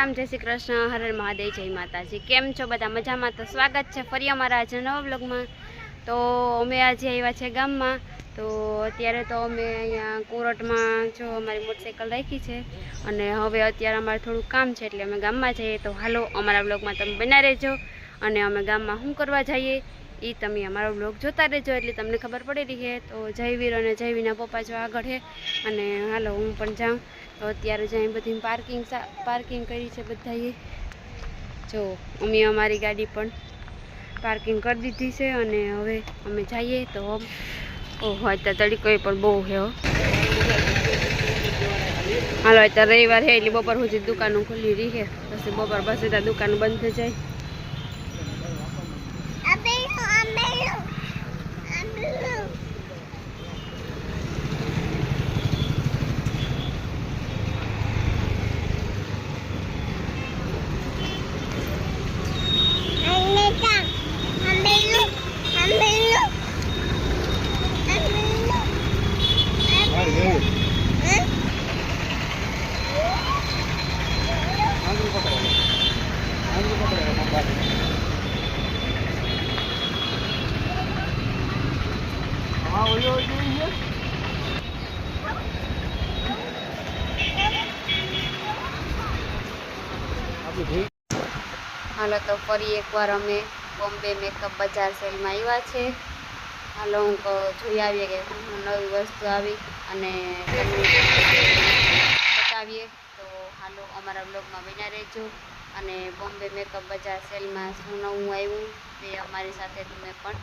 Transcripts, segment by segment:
રામ, जय श्री कृष्ण, हर हर महादेव, जय माताजी। केम छो बधा मजामां? तो स्वागत है फरी अमारा आज नवा ब्लॉगमां। तो अमे आज आव्या छे गाममां। तो अत्यारे तो अमे अहींया कोरटमां जो अमारी मोटरसाइकल राखी छे अने हवे अत्यारे अमारे थोडुं काम छे એટલે અમે ગામમાં જઈએ। તો હાલો અમારા બ્લોગમાં તમે બન્યા રહેજો અને અમે ગામમાં શું કરવા જઈએ એ તમે અમારો બ્લોગ જોતા રહેજો એટલે તમને ખબર પડી રહી છે। તો જયવીર અને જયવીના પપ્પા જો આગળ છે અને હાલો હું પણ જાઉં। तो अत्यारे जाई बधी पार्किंग करी छे बधाए जो अमी अमारी गाड़ी पण पार्किंग कर दीधी छे अने हवे अमे जाइए। तो ओहो अत्यारे तड़को पण बहु है। हालो अत्यारे रविवार है एटले बपोर सुधी दुकान खुली रही है, पछी बपोर पछी तो दुकान बंद थई जाय। हालो तो फरी एक बार अमे बॉम्बे मेकअप बजार सेल में आव्या छे। हालो हूँ जोई आवीए के नवी वस्तु आवी अने बतावीए। तो हालो अमारा ब्लॉग में बन्या रहेजो अने बॉम्बे मेकअप बजार सेल में शुं नवुं आव्युं ते अमारी साथे तमे पण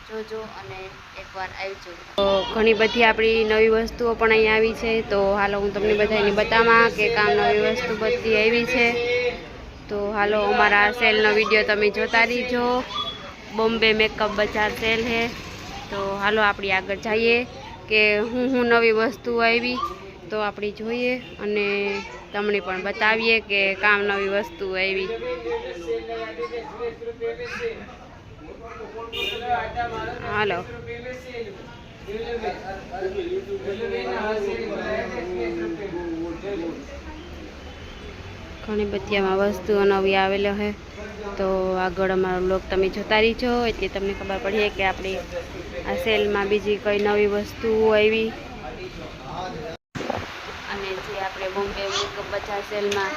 जोजो अने एकवार आवजो। तो घणी बधी आपणी नवी वस्तुओ पण अहीं आवी छे। तो हालो हूँ तमने बधाने बतावां के काम नवी वस्तु बधी आवी छे। तो हालो अमारा सेल वीडियो तमे जोता रहीजो। बॉम्बे मेकअप बजार सेल है। तो हालो आपणी आगळ जाइए के हूँ नवी वस्तु आवी तो आपणी जोईए अने तमने पण बतावीए के काम नवी वस्तु आवी। हालो घणी बधी वस्तुओ नवी आवेलो है। तो आगळ अमारो ब्लॉग तमे जोता रहीजो एटले तमने खबर पड़े कि आपणी आ सेल में बीजी कई नवी वस्तु आवी। अने जे आपणे बॉम्बे मेकअप बजार सेल में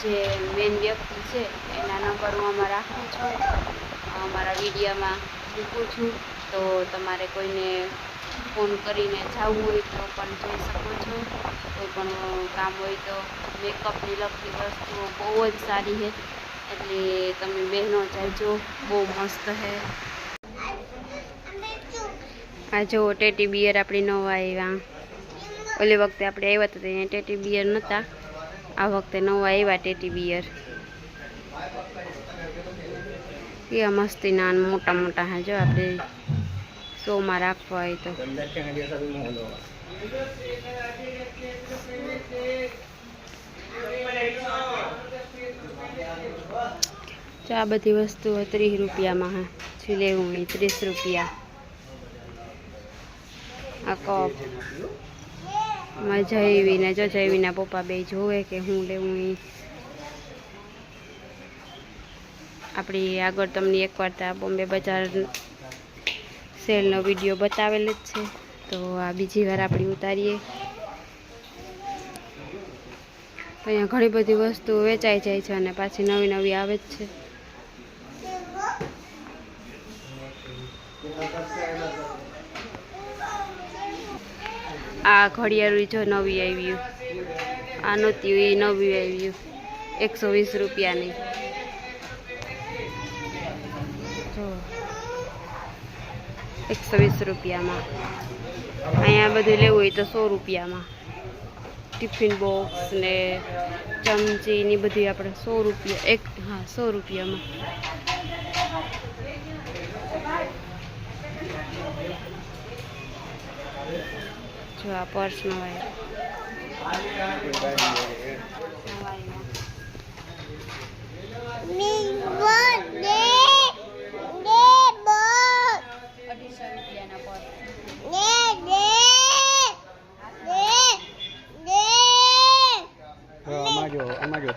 जे मेन व्यक्ति है एना नंबर हूँ आमां राखुं छुं, अमारा विडियो में मूकूं छुं। तो तमारे कोईने फोन करीने जावुं होय तो पण जई शको छो। कोई पण काम होय तो मेकअपनी लगती वस्तुओ बहु ज सारी है एटले तमे बहनों जाजो, बहु मस्त है। आ जो टेटी बियर अपनी नवा आव्या, ओली वखते आपणे आव्या तो त्यां टेटी बियर नता, आ वखते नवा आव्या टेटी बियर। ये मस्ती ना मोटा मोटा है जो आपणे शो में राखवा होय तो। आ बधी वस्तु 30 रुपया में है, लेवुं 30 रुपया। आ कप जयवी ने जो जयवीना पप्पा बे जोवे के हूँ लेवुं। आपणी आगळ तमने एकवार तो बॉम्बे बजार सेल नो विडियो बतावेल ज छे। तो आ बीजी वार आपणे उतारीए। तो अहींया घणी बधी वस्तु वेचाई जाय छे अने पाછી नवी नवी आवे ज छे। आ घड़ियाळी जो नवी आव्युं, आ नहोती ए नवी आव्युं 120 रुपया नी। जो 120 रुपया में अहींया बधुं लेवुं होय तो 100 रुपया में। टिफिन बॉक्स ने चमची नी बधी आपणे 100 रुपया एक, हाँ 100 रुपया में। जो आ पर्स नवाई આમાં જો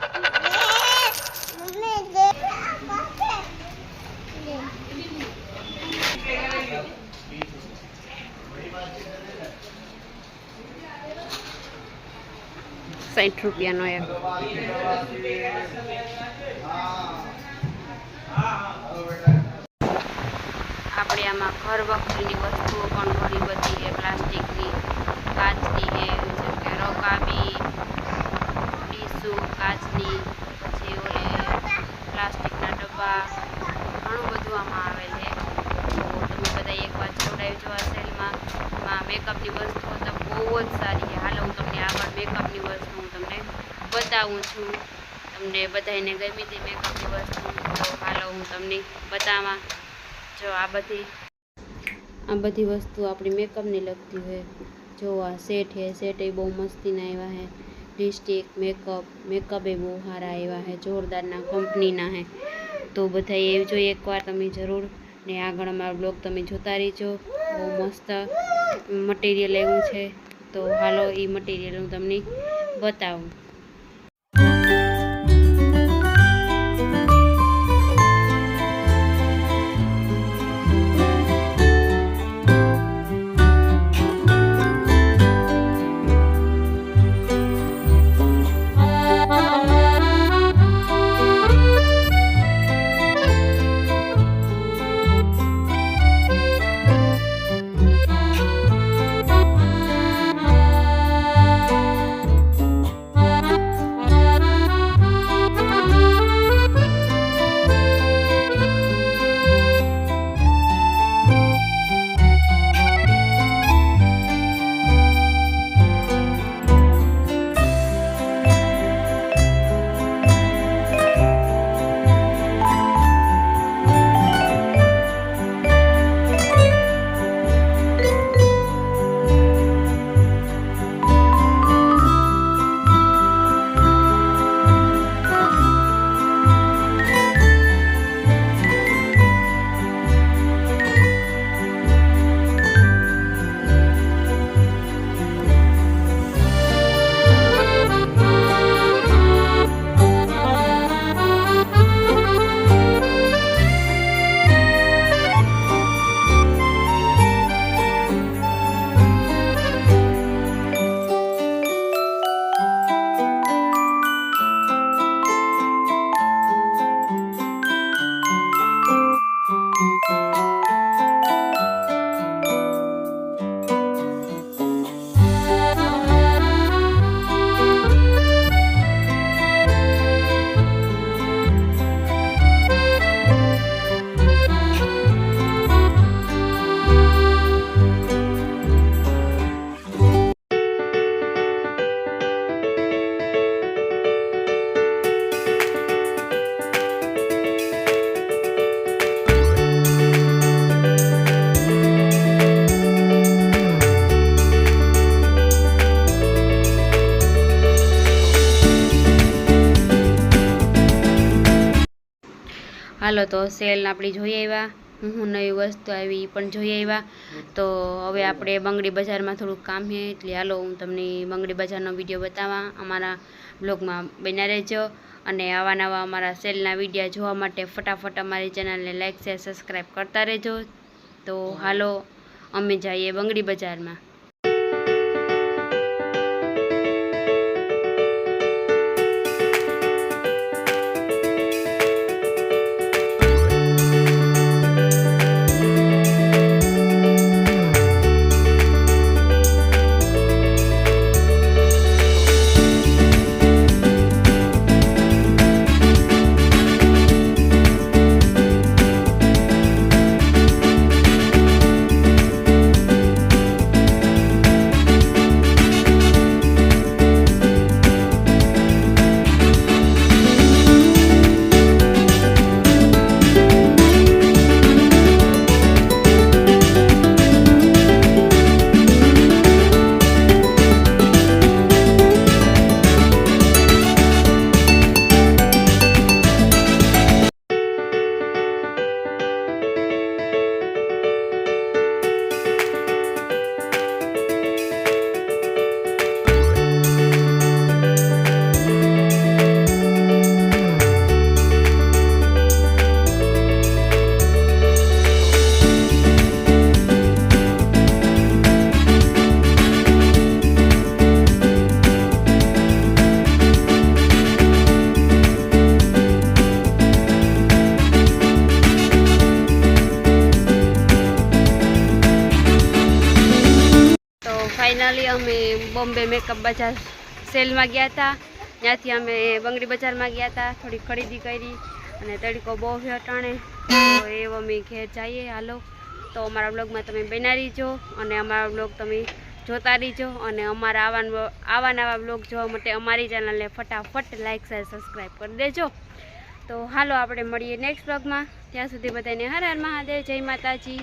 60 રૂપિયાનો એક. આપણે આમાં ઘર વખરીની વસ્તુઓ પણ ઘણી બધી છે, પ્લાસ્ટિકની, કાચની છે, જેમ કે રકાબી, ડીશુ કાચની, પછી ઓલે પ્લાસ્ટિકના ડબ્બા, ઘણું બધું આમાં આવેલ છે. તો તમે બધા એકવાર જોડાઈ જો આ સેલમાં. એમાં મેકઅપની વસ્તુઓ તો બહુ જ સારી છે. હાલો હું તમને આગળ મેકઅપની વસ્તુ હું તમને બતાવું છું. તમને બધાને ગમી હતી મેકઅપની વસ્તુ, તો હાલો હું તમને બતાવવા. જો આ બધી વસ્તુ આપણી મેકઅપને લગતી હોય. જો આ સેટ છે, સેટ એ બહુ મસ્તીના આવ્યા છે. લિપસ્ટિક, મેકઅપ એ બહુ સારા આવ્યા છે, જોરદારના કંપનીના છે. તો બધા એ જોઈએ એકવાર તમે જરૂર. ને આગળ અમારો બ્લોગ તમે જોતા રહીજો. બહુ મસ્ત મટીરિયલ એવું છે. તો હાલો એ મટીરિયલ હું તમને બતાવું. હાલો તો સેલ આપણી જોઈ આવ્યા. હું નવી વસ્તુ આવી એ પણ જોઈ આવ્યા. તો હવે આપણે બંગડી બજારમાં થોડુંક કામ છે, એટલે હાલો હું તમને બંગડી બજારનો વિડીયો બતાવવા. અમારા બ્લોગમાં બન્યા રહેજો. અને આવા નવા અમારા સેલના વિડીયો જોવા માટે ફટાફટ અમારી ચેનલને લાઇક શેર સબસ્ક્રાઈબ કરતા રહેજો. તો હાલો અમે જઈએ બંગડી બજારમાં. ફાઇનલી અમે બોમ્બે મેકઅપ બજાર સેલમાં ગયા હતા, ત્યાંથી અમે બંગડી બજારમાં ગયા હતા, થોડી ખરીદી કરી અને તડકો બહુ અટાણે તો એ અમે ઘેર જઈએ. હાલો, તો અમારા બ્લોગમાં તમે બના રહીજો અને અમારા બ્લોગ તમે જોતા રહીજો અને અમારા આવા નવા બ્લોગ જોવા માટે અમારી ચેનલને ફટાફટ લાઇક શેર સબસ્ક્રાઈબ કરી દેજો. તો હાલો આપણે મળીએ નેક્સ્ટ બ્લોગમાં. ત્યાં સુધી બધાને હર હર મહાદેવ, જય માતાજી.